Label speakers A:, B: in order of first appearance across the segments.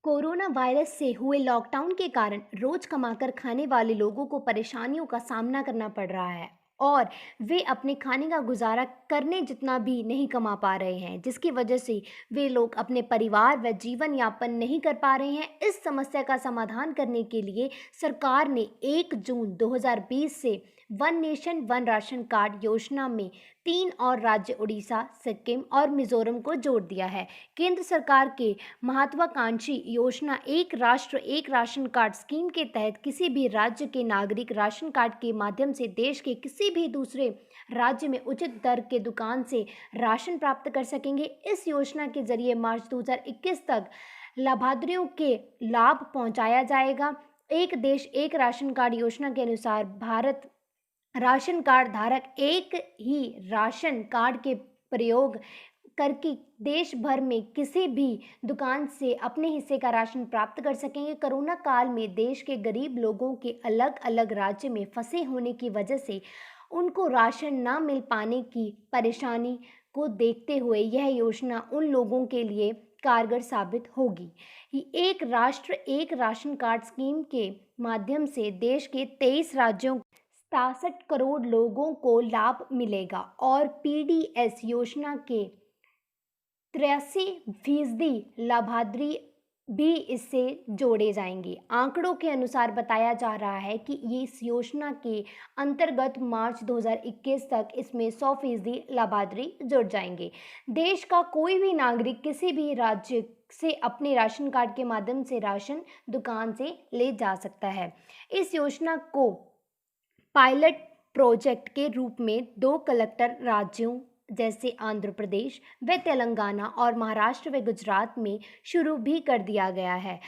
A: Corona virus से हुए lockdown के कारण रोज कमाकर खाने वाले लोगों को परेशानियों का सामना करना पड़ रहा है और वे अपने खाने का गुजारा करने जितना भी नहीं कमा पा रहे हैं, जिसकी वजह से वे लोग अपने परिवार व जीवन यापन नहीं कर पा रहे हैं। इस समस्या का समाधान करने के लिए सरकार ने 1 जून 2020 से one nation one ration card योजना में 3 और राज्य उड़ीसा, सिक्किम और मिजोरम को जोड़ दिया है। केंद्र सरकार के महत्वाकांक्षी योजना एक राष्ट्र एक राशन कार्ड स्कीम के तहत किसी भी राज्य के नागरिक राशन कार्ड के माध्यम से देश के किसी भी दूसरे राज्य में उचित दर के दुकान से राशन प्राप्त कर सकेंगे। इस योजना के जरिए मार्च 2021 तक लाभार्थियों के लाभ पहुंचाया जाएगा। एक देश एक राशन कार्ड योजना के अनुसार भारत राशन कार्ड धारक एक ही राशन कार्ड के प्रयोग करके देश भर में किसी भी दुकान से अपने हिस्से का राशन प्राप्त कर सकेंगे। कोरोना काल में देश के गरीब लोगों के अलग अलग राज्य में फंसे होने की वजह से उनको राशन ना मिल पाने की परेशानी को देखते हुए यह योजना उन लोगों के लिए कारगर साबित होगी। एक राष्ट्र एक राशन कार्ड स्कीम के माध्यम से देश के 23 राज्यों 67 करोड़ लोगों को लाभ मिलेगा और पीडीएस योजना के 83% लाभार्थी भी इससे जोड़े जाएंगे। आंकड़ों के अनुसार बताया जा रहा है कि ये इस योजना के अंतर्गत मार्च 2021 तक इसमें 100% लाभार्थी जुड़ जाएंगे। देश का कोई भी नागरिक किसी भी राज्य से अपने राशन कार्ड के माध्यम से राशन दुकान से ले जा सकता है। इस योजना को पायलट प्रोजेक्ट के रूप में 2 कलेक्टर राज्यों जैसे आंध्र प्रदेश व तेलंगाना और महाराष्ट्र व गुजरात में शुरू भी कर दिया गया है।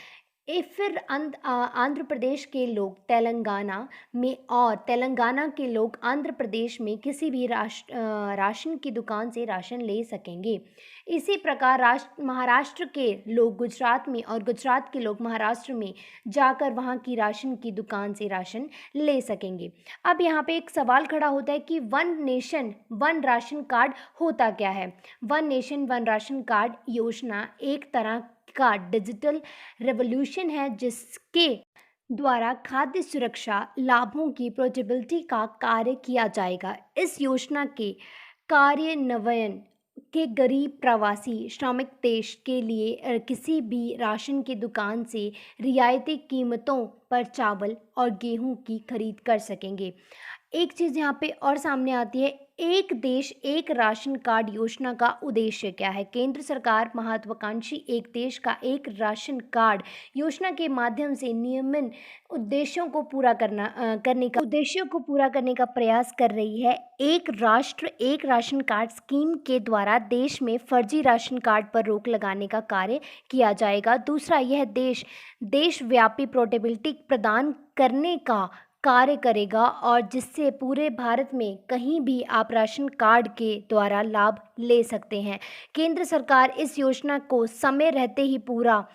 A: फिर आंध्र प्रदेश के लोग तेलंगाना में और तेलंगाना के लोग आंध्र प्रदेश में किसी भी राशन की दुकान से राशन ले सकेंगे। इसी प्रकार महाराष्ट्र के लोग गुजरात में और गुजरात के लोग महाराष्ट्र में जाकर वहाँ की राशन की दुकान से राशन ले सकेंगे। अब यहाँ पे एक सवाल खड़ा होता है कि one nation one ration card होता क्या है। One nation one ration card योजना एक तरह का डिजिटल रेवोल्यूशन है जिसके द्वारा खाद्य सुरक्षा लाभों की पोर्टेबिलिटी का कार्य किया जाएगा। इस योजना के कार्यान्वयन के गरीब प्रवासी श्रमिक देश के लिए किसी भी राशन की दुकान से रियायती कीमतों पर चावल और गेहूं की खरीद कर सकेंगे। एक चीज़ यहाँ पे और सामने आती है, एक देश एक राशन कार्ड योजना का उद्देश्य क्या है। केंद्र सरकार महत्वाकांक्षी एक देश का एक राशन कार्ड योजना के माध्यम से नियमन उद्देश्यों को पूरा करने का प्रयास कर रही है। एक राष्ट्र एक राशन कार्ड स्कीम के द्वारा देश में फर्जी राशन कार्ड पर रोक लगाने का कार्य किया जाएगा। दूसरा, यह देशव्यापी पोर्टेबिलिटी प्रदान करने का कार्य करेगा और जिससे पूरे भारत में कहीं भी आप राशन कार्ड के द्वारा लाभ ले सकते हैं। केंद्र सरकार इस योजना को समय रहते ही पूरा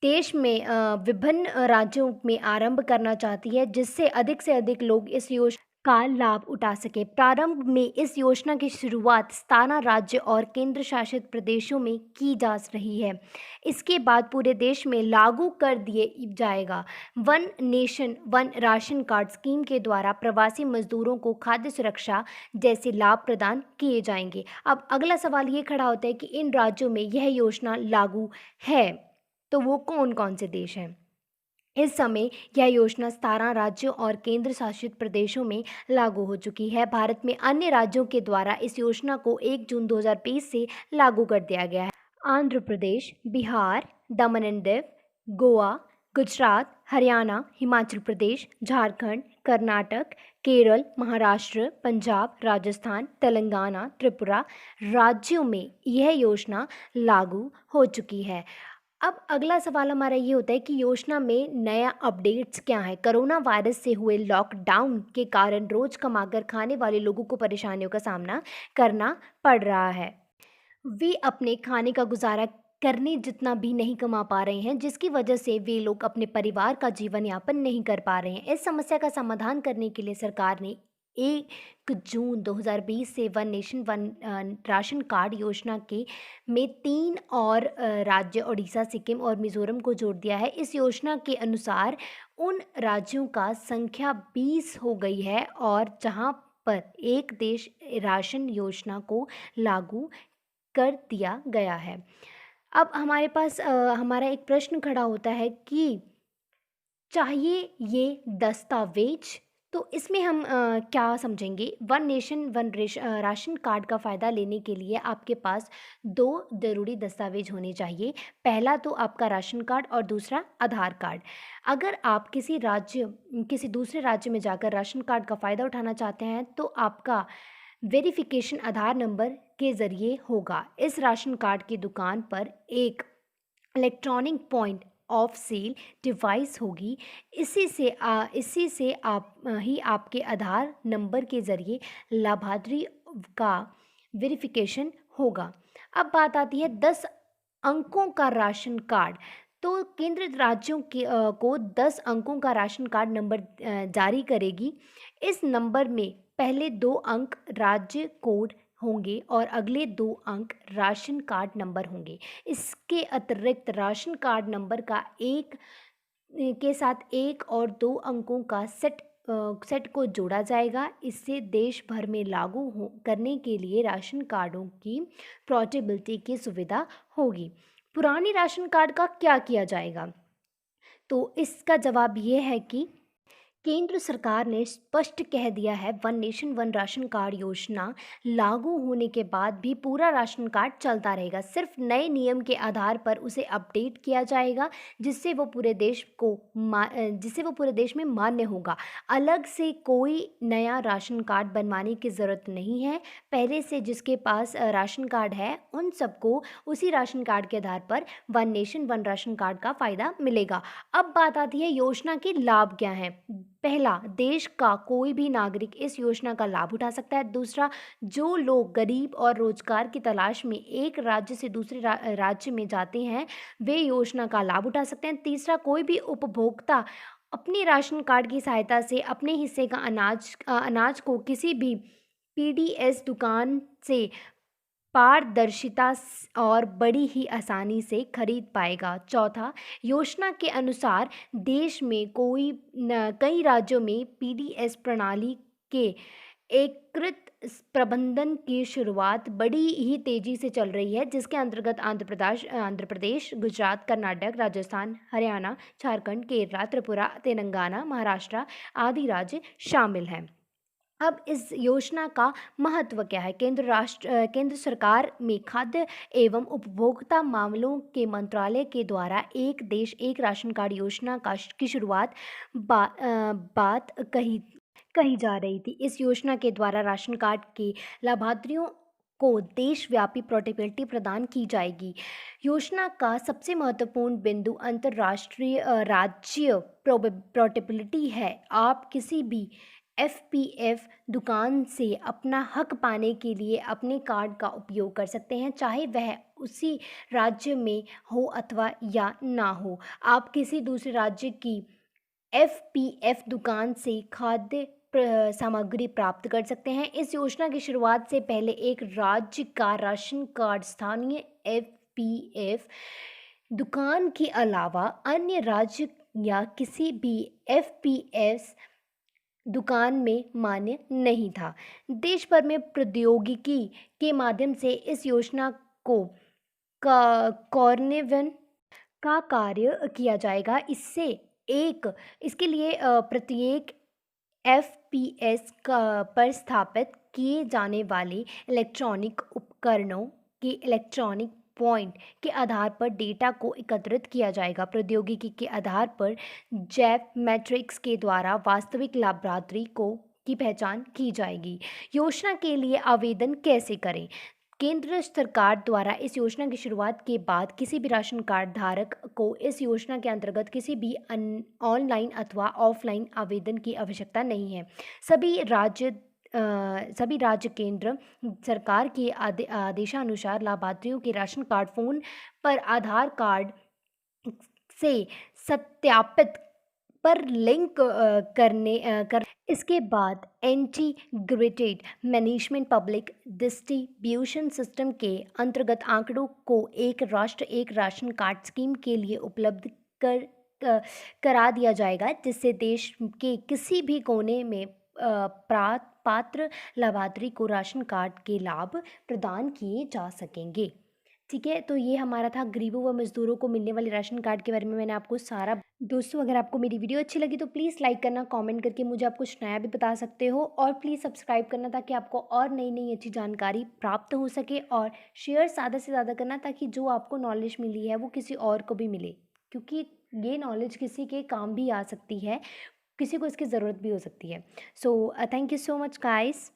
A: देश में विभिन्न राज्यों में आरंभ करना चाहती है जिससे से अधिक लोग इस योजना का लाभ उठा सके। प्रारंभ में इस योजना की शुरुआत 17 राज्य और केंद्र शासित प्रदेशों में की जा रही है। इसके बाद पूरे देश में लागू कर दिए जाएगा। One nation one ration card scheme के द्वारा प्रवासी मजदूरों को खाद्य सुरक्षा जैसे लाभ प्रदान किए जाएंगे। अब अगला सवाल ये खड़ा होता है कि इन राज्यों में यह योजना लागू है तो वो कौन कौन से देश हैं। इस समय यह योजना 17 राज्यों और केंद्र शासित प्रदेशों में लागू हो चुकी है। भारत में अन्य राज्यों के द्वारा इस योजना को 1 जून 2020 से लागू कर दिया गया है। आंध्र प्रदेश, बिहार, दमन एंड दीव, गोवा, गुजरात, हरियाणा, हिमाचल प्रदेश, झारखंड, कर्नाटक, केरल, महाराष्ट्र, पंजाब, राजस्थान, तेलंगाना, त्रिपुरा राज्यों में यह योजना लागू हो चुकी है। अब अगला सवाल हमारा ये होता है कि योजना में नया अपडेट्स क्या है। कोरोना वायरस से हुए लॉकडाउन के कारण रोज कमाकर खाने वाले लोगों को परेशानियों का सामना करना पड़ रहा है। वे अपने खाने का गुजारा करने जितना भी नहीं कमा पा रहे हैं, जिसकी वजह से वे लोग अपने परिवार का जीवन यापन नहीं कर पा रहे हैं। इस समस्या का समाधान करने के लिए सरकार ने 1 जून 2020 से one nation one ration card योजना के में 3 और राज्य ओडिशा, सिक्किम और मिज़ोरम को जोड़ दिया है। इस योजना के अनुसार उन राज्यों का संख्या 20 हो गई है और जहां पर एक देश राशन योजना को लागू कर दिया गया है। अब हमारे पास हमारा एक प्रश्न खड़ा होता है कि चाहिए ये दस्तावेज, तो इसमें हम क्या समझेंगे। One nation one ration card का फ़ायदा लेने के लिए आपके पास दो ज़रूरी दस्तावेज होने चाहिए। पहला तो आपका राशन कार्ड और दूसरा आधार कार्ड। अगर आप किसी दूसरे राज्य में जाकर राशन कार्ड का फ़ायदा उठाना चाहते हैं तो आपका वेरिफिकेशन आधार नंबर के ज़रिए होगा। इस राशन कार्ड की दुकान पर एक electronic point of sale device होगी। इसी से ही आपके आधार नंबर के ज़रिए लाभार्थी का वेरिफिकेशन होगा। अब बात आती है 10 अंकों का राशन कार्ड। तो केंद्र राज्यों को 10 अंकों का राशन कार्ड नंबर जारी करेगी। इस नंबर में पहले 2 अंक राज्य कोड होंगे और अगले 2 अंक राशन कार्ड नंबर होंगे। इसके अतिरिक्त राशन कार्ड नंबर का एक के साथ 1 और 2 अंकों का सेट को जोड़ा जाएगा। इससे देश भर में लागू करने के लिए राशन कार्डों की पोर्टेबिलिटी की सुविधा होगी। पुरानी राशन कार्ड का क्या किया जाएगा? तो इसका जवाब ये है कि केंद्र सरकार ने स्पष्ट कह दिया है one nation one ration card योजना लागू होने के बाद भी पूरा राशन कार्ड चलता रहेगा। सिर्फ नए नियम के आधार पर उसे अपडेट किया जाएगा जिससे वो पूरे देश में मान्य होगा। अलग से कोई नया राशन कार्ड बनवाने की ज़रूरत नहीं है। पहले से जिसके पास राशन कार्ड है उन सबको उसी राशन कार्ड के आधार पर one nation one ration card का फ़ायदा मिलेगा। अब बात आती है योजना के लाभ क्या हैं। पहला, देश का कोई भी नागरिक इस योजना का लाभ उठा सकता है। दूसरा, जो लोग गरीब और रोजगार की तलाश में एक राज्य से दूसरे राज्य में जाते हैं वे योजना का लाभ उठा सकते हैं। तीसरा, कोई भी उपभोक्ता अपने राशन कार्ड की सहायता से अपने हिस्से का अनाज को किसी भी पीडीएस दुकान से पारदर्शिता और बड़ी ही आसानी से खरीद पाएगा। चौथा, योजना के अनुसार देश में कई राज्यों में पीडीएस प्रणाली के एकीकृत प्रबंधन की शुरुआत बड़ी ही तेजी से चल रही है जिसके अंतर्गत आंध्र प्रदेश, गुजरात, कर्नाटक, राजस्थान, हरियाणा, झारखंड, केरला, त्रिपुरा, तेलंगाना, महाराष्ट्र आदि राज्य शामिल हैं। अब इस योजना का महत्व क्या है? केंद्र सरकार में खाद्य एवं उपभोक्ता मामलों के मंत्रालय के द्वारा एक देश एक राशन कार्ड योजना की शुरुआत बात कही जा रही थी। इस योजना के द्वारा राशन कार्ड के लाभार्थियों को देशव्यापी पोर्टेबिलिटी प्रदान की जाएगी। योजना का सबसे महत्वपूर्ण बिंदु अंतर्राष्ट्रीय राज्य पोर्टेबिलिटी है। आप किसी भी एफपीएफ दुकान से अपना हक पाने के लिए अपने कार्ड का उपयोग कर सकते हैं, चाहे वह उसी राज्य में हो अथवा या ना हो। आप किसी दूसरे राज्य की एफपीएफ दुकान से खाद्य सामग्री प्राप्त कर सकते हैं। इस योजना की शुरुआत से पहले एक राज्य का राशन कार्ड स्थानीय एफपीएफ दुकान के अलावा अन्य राज्य या किसी भी एफपीएस दुकान में मान्य नहीं था। देश भर में प्रौद्योगिकी के माध्यम से इस योजना को कार्यान्वयन का कार्य किया जाएगा। इसके लिए प्रत्येक एफपीएस पर स्थापित किए जाने वाले इलेक्ट्रॉनिक उपकरणों के इलेक्ट्रॉनिक पॉइंट के आधार पर डेटा को एकत्रित किया जाएगा। प्रौद्योगिकी के आधार पर जैव मैट्रिक्स के द्वारा वास्तविक लाभार्थी की पहचान की जाएगी। योजना के लिए आवेदन कैसे करें? केंद्र सरकार द्वारा इस योजना की शुरुआत के बाद किसी भी राशन कार्ड धारक को इस योजना के अंतर्गत किसी भी ऑनलाइन अथवा ऑफलाइन आवेदन की आवश्यकता नहीं है। सभी राज्य केंद्र सरकार के आदेशानुसार लाभार्थियों के राशन कार्ड फ़ोन पर आधार कार्ड से सत्यापित पर लिंक कर इसके बाद integrated management public distribution system के अंतर्गत आंकड़ों को एक राष्ट्र एक राशन कार्ड स्कीम के लिए उपलब्ध कर करा दिया जाएगा, जिससे देश के किसी भी कोने में पात्र लाभार्थी को राशन कार्ड के लाभ प्रदान किए जा सकेंगे। ठीक है, तो ये हमारा था गरीबों व मज़दूरों को मिलने वाले राशन कार्ड के बारे में मैंने आपको सारा। दोस्तों, अगर आपको मेरी वीडियो अच्छी लगी तो प्लीज़ लाइक करना, कमेंट करके मुझे आप कुछ नया भी बता सकते हो, और प्लीज़ सब्सक्राइब करना ताकि आपको और नई-नई अच्छी जानकारी प्राप्त हो सके, और शेयर ज़्यादा से ज़्यादा करना ताकि जो आपको नॉलेज मिली है वो किसी और को भी मिले, क्योंकि ये नॉलेज किसी के काम भी आ सकती है, किसी को इसकी ज़रूरत भी हो सकती है। So thank you so much guys.